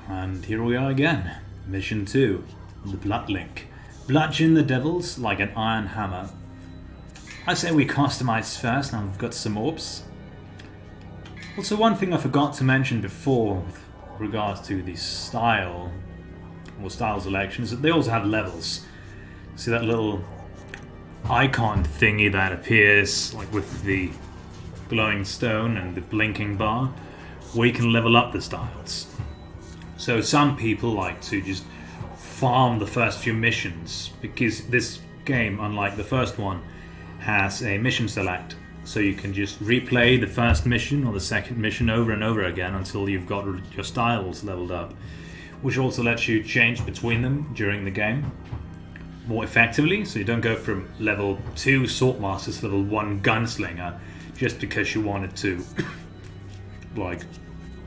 And here we are again. Mission 2. The Blood Link. Bludgeon the devils like an iron hammer. I say we customize first, now we've got some orbs. Also, one thing I forgot to mention before with regards to the style or style selection is that they also have levels. See that little icon thingy that appears like with the glowing stone and the blinking bar? We can level up the styles. So some people like to just farm the first few missions because this game, unlike the first one, has a mission select. So you can just replay the first mission or the second mission over and over again until you've got your styles leveled up, which also lets you change between them during the game more effectively. So you don't go from level 2 Swordmaster to level 1 Gunslinger just because you wanted to like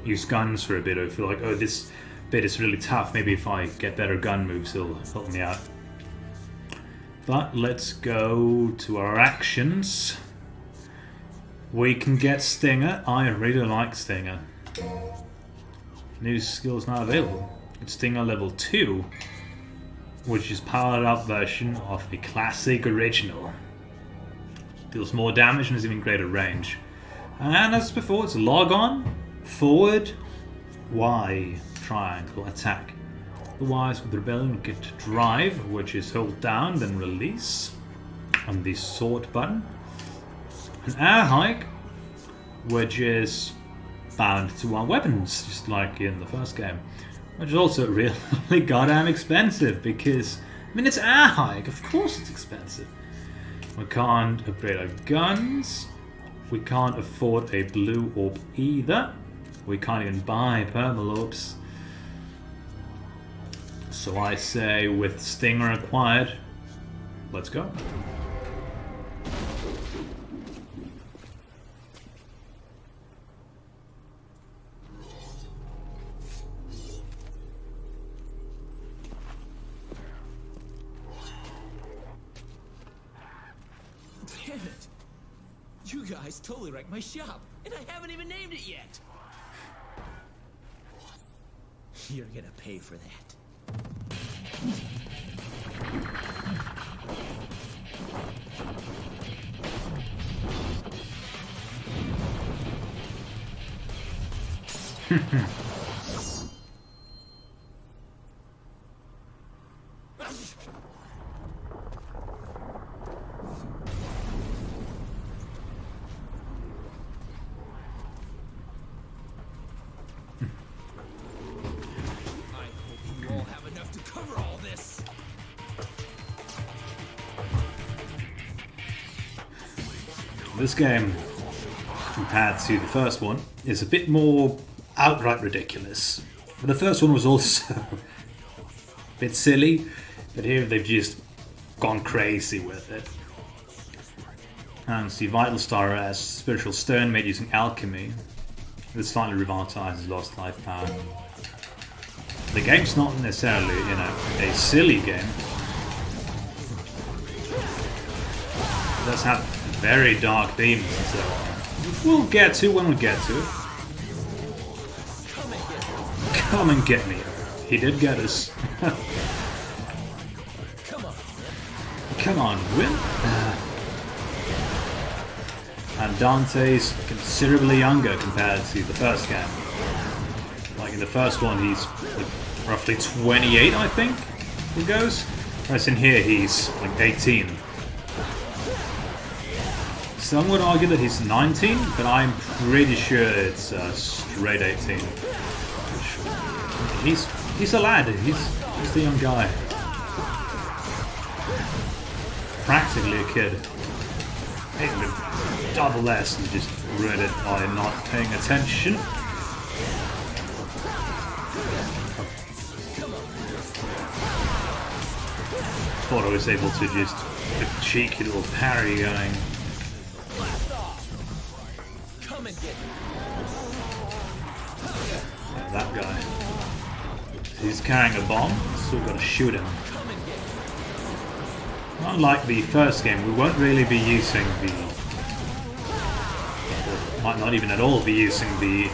use guns for a bit, or feel like, oh, this bit is really tough, maybe if I get better gun moves it'll help me out. But let's go to our actions. We can get Stinger. I really like Stinger. New skills now available. It's Stinger level 2, which is powered up version of the classic original. Deals more damage and has even greater range. And as before, it's log on, forward, Y, triangle, attack. The Y is with Rebellion, get drive, which is hold down, then release on the sword button. An air hike, which is bound to our weapons, just like in the first game. Which is also really goddamn expensive because, I mean, it's air hike, of course it's expensive. We can't upgrade our guns. We can't afford a blue orb either. We can't even buy purple orbs. So I say with Stinger acquired, let's go. Damn it! You guys totally wrecked my shop, and I haven't even named it yet! You're gonna pay for that. This game, compared to the first one, is a bit more outright ridiculous. The first one was also a bit silly, but here they've just gone crazy with it. And see, Vital Star as spiritual stone made using alchemy. This slightly revitalizes lost life power. The game's not necessarily, you know, a silly game. It does have very dark themes and so on. We'll get to when we get to it. Come and get me. He did get us. Come on, win. And Dante's considerably younger compared to the first game. Like in the first one, he's like roughly 28, I think, he goes. Whereas in here, he's like 18. Some would argue that he's 19, but I'm pretty sure it's straight 18. He's a lad. He's the young guy. Practically a kid. Hey, double S and just ruined it by not paying attention. Thought I was able to just a cheeky little parry going. Yeah, that guy. He's carrying a bomb, so we've got to shoot him. Unlike the first game, we won't really be using the... or might not even at all be using the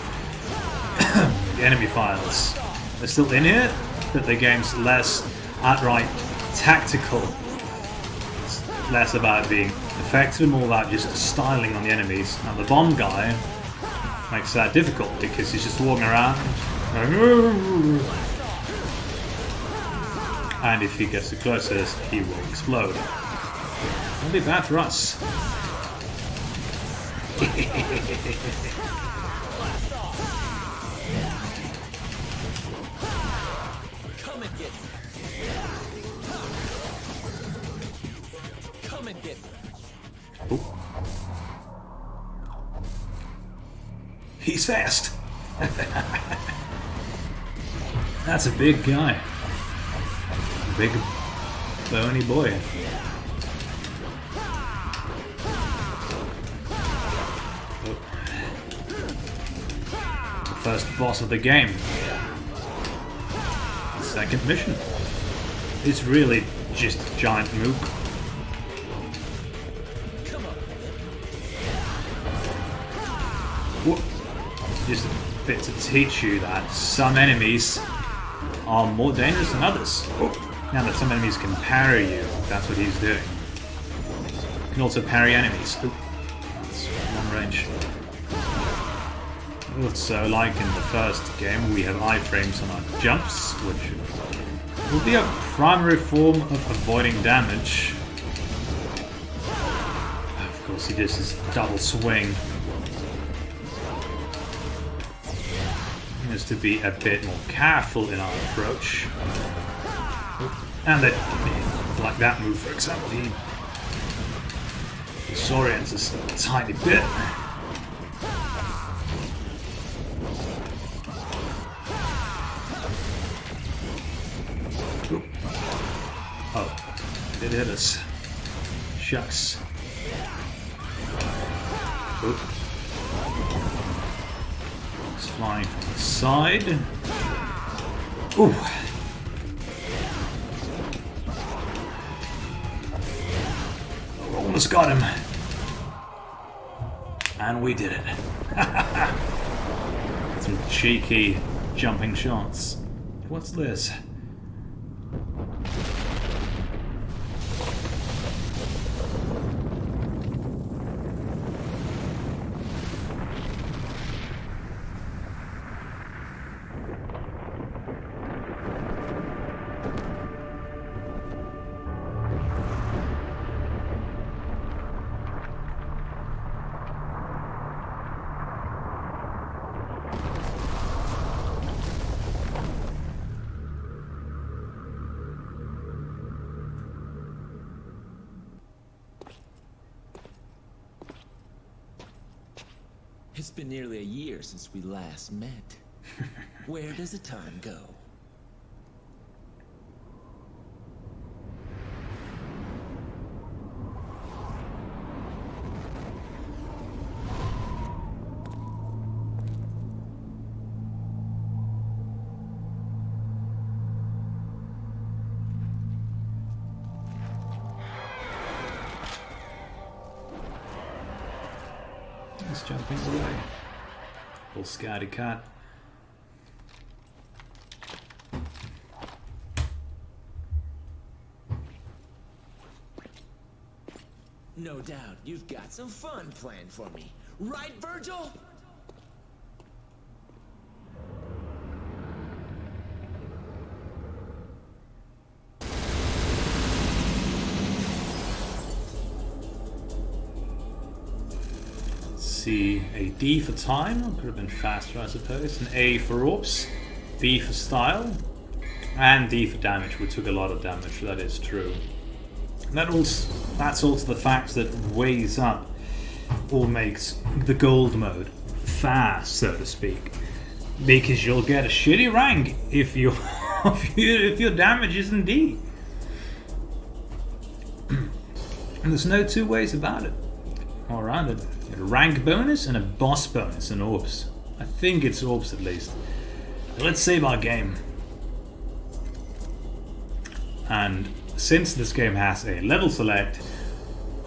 enemy files. They're still in here, but the game's less outright tactical. It's less about being effective and more about just styling on the enemies. And the bomb guy makes that difficult because he's just walking around going, and if he gets too close to us, he will explode. Won't be bad for us. Come and get me. Come and get me. Ooh. He's fast. That's a big guy. Big bony boy. Oh. The first boss of the game. The second mission. It's really just a giant mook. Whoa. Just a bit to teach you that some enemies are more dangerous than others. Oh. Now that some enemies can parry you, that's what he's doing. You can also parry enemies. Ooh, that's long range. So, like in the first game, we have iframes on our jumps, which will be a primary form of avoiding damage. Of course, he does his double swing. Just to be a bit more careful in our approach. And that, like that move, for example, he disorients us a tiny bit. Ooh. Oh, it hit us. Shucks. Ooh. It's flying from the side. Ooh. Almost got him. And we did it. Some cheeky jumping shots. What's this? It's been nearly a year since we last met. Where does the time go? He's jumping away. Little scaredy cat. No doubt you've got some fun planned for me. Right, Vergil? See, a D for time, could have been faster I suppose, an A for orbs, B for style, and D for damage. We took a lot of damage, that is true. That's also the fact that weighs up or makes the gold mode fast, so to speak, because you'll get a shitty rank if you if your damage isn't D. And there's no two ways about it. Alright, a rank bonus and a boss bonus in orbs. I think it's orbs at least. Let's save our game. And since this game has a level select,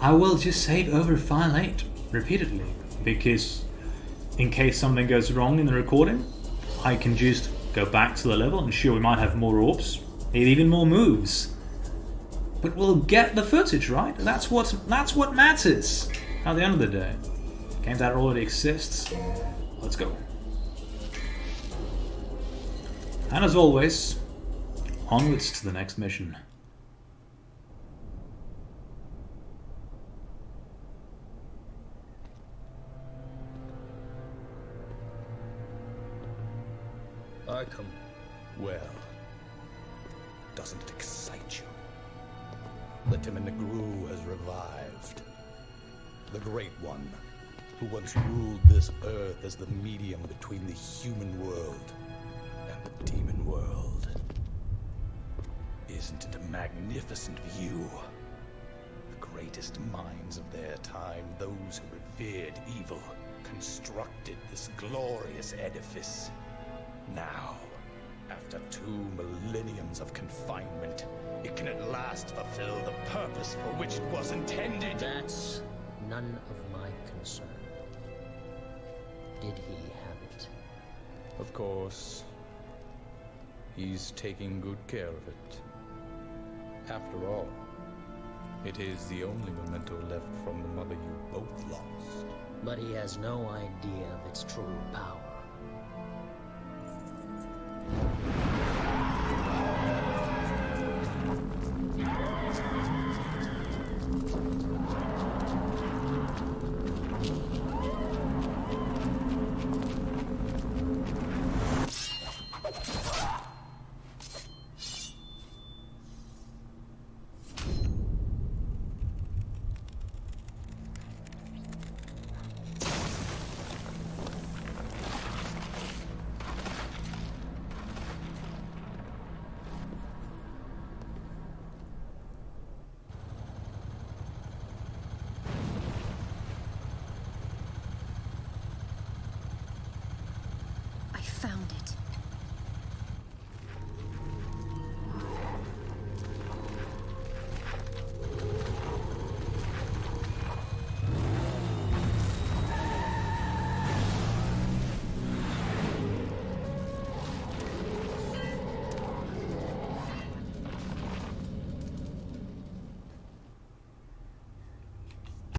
I will just save over file 8 repeatedly, because in case something goes wrong in the recording, I can just go back to the level, and sure, we might have more orbs, maybe even more moves. But we'll get the footage, right? That's what matters at the end of the day. Game that already exists. Let's go. And as always, onwards to the next mission. Arkham. Well, doesn't it excite you? The Timon Gru has revived. The Great One, who once ruled this earth as the medium between the human world and the demon world. Isn't it a magnificent view? The greatest minds of their time, those who revered evil, constructed this glorious edifice. Now, after 2 millenniums of confinement, it can at last fulfill the purpose for which it was intended. That's none of my concern. Did he have it? Of course. He's taking good care of it. After all, it is the only memento left from the mother you both lost. But he has no idea of its true power.